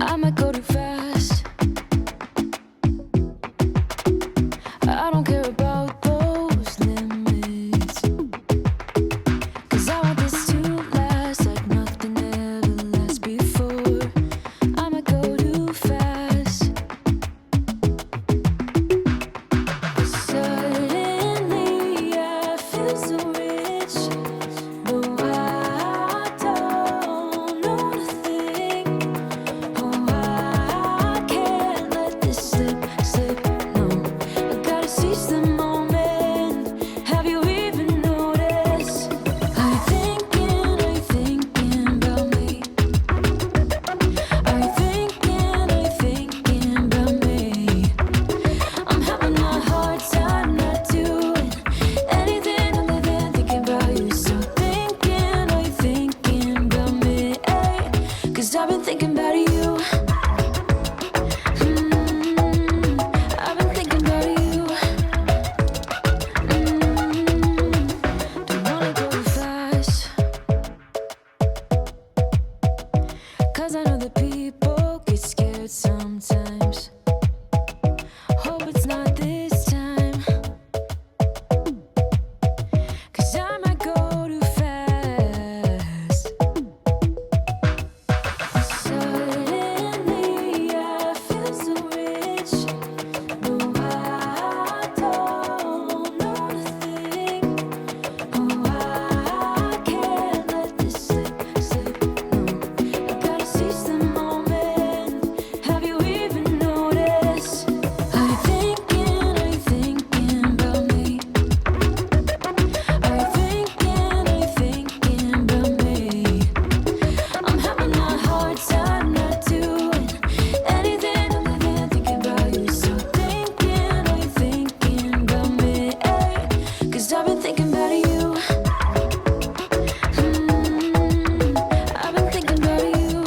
I might go too fast. I don't care about those limits, 'cause I want this to last like nothing ever lasts before. I might go too fast. But suddenly I feel so rich. No, I don't know nothing. Oh, I can't let this slip, no. I gotta seize the moment. Have you even noticed? Are you thinking about me? Are you thinking about me? I'm having a hard time not doing anything other than thinking about you. So are you thinking about me? 'Cause I've been thinking about you. I've been thinking about you. Don't wanna go fast, 'cause I know that people get scared sometimes. Hope it's not this time, 'cause I might go too fast. Suddenly I feel so rich. No, I don't know nothing. Oh, I can't let this slip, no. I gotta seize the moment. Have you even noticed? Are you thinking about me? Are you thinking about me? I'm having a hard time not doing anything other than thinking about you. So are you thinking about me? 'Cause I've been thinking about you. I've been thinking about you.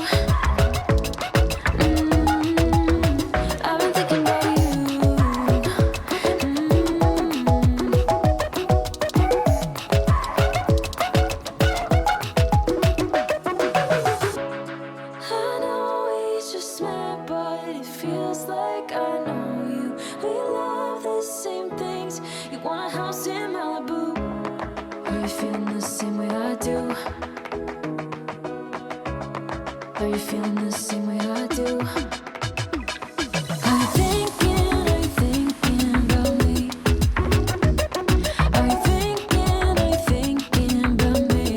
I've been thinking about you. I know we just met, but it feels like I know you. We love the same things. You want a house in Malibu. Are you feeling the same way I do? Are you feeling the same way I do? Are you thinking about me? Are you thinking about me?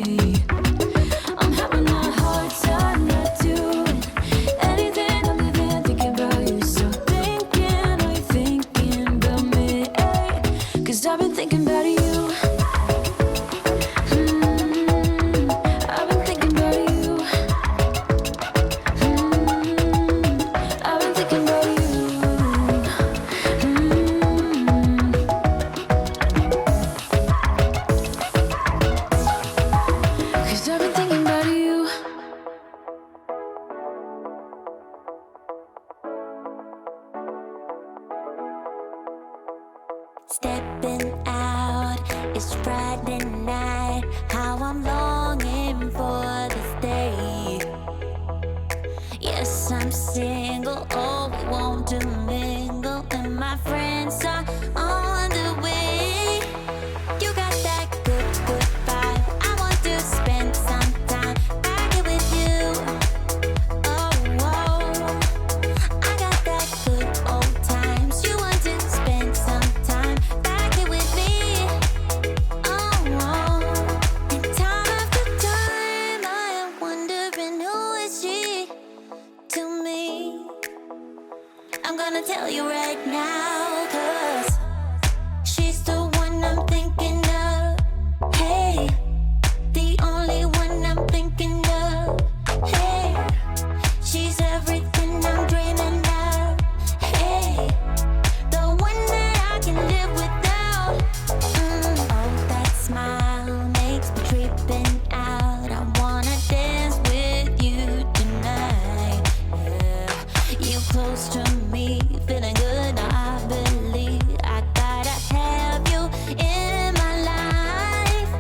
I'm having a hard time not doing anything other than thinking about you. So are you thinking about me? 'Cause I've been thinking about you. I've been thinking about you. I've been thinking about you. Cause I've been thinking about you. Stepping out, it's Friday night. How I'm longing for this day. Yes, I'm single. Oh, we want to mingle, and my friends are on the way. You got that good vibe. I want to spend some time back here with you. Oh, I got that good old times. You want to spend some time back here with me. Oh, and time after time, I am wondering who is she to me. I'm gonna tell you right now, 'cause she's the one I'm thinking of. Hey, the only one I'm thinking of. Hey, she's everything I'm dreaming of. Hey, the one that I can live without. Oh, that smile makes me tripping out. I wanna dance with you tonight. Yeah, you close to me, feeling good. I believe I gotta have you in my life.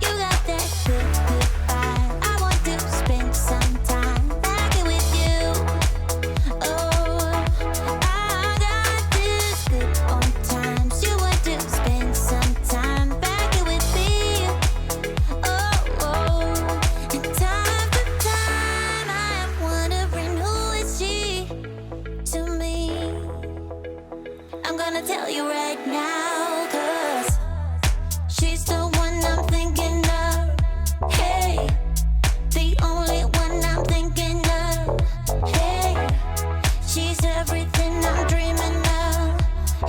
You got that good vibe. I want to spend some time back here with you. gonna tell you right now, 'cause she's the one I'm thinking of. Hey, the only one I'm thinking of. Hey, she's everything I'm dreaming of.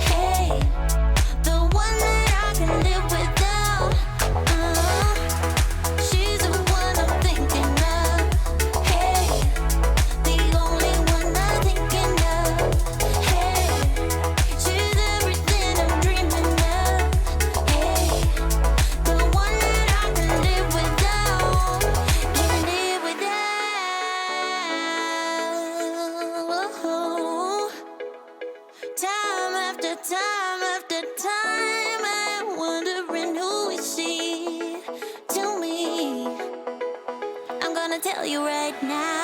Hey, the one that I can live without. She's the one I'm thinking of. Hey, the only one I'm thinking of. Hey, she's everything I'm dreaming of. Hey, the one that I can live without. Can live without. Time after time after time, I'm wondering who is she to me. I'm gonna tell you right now.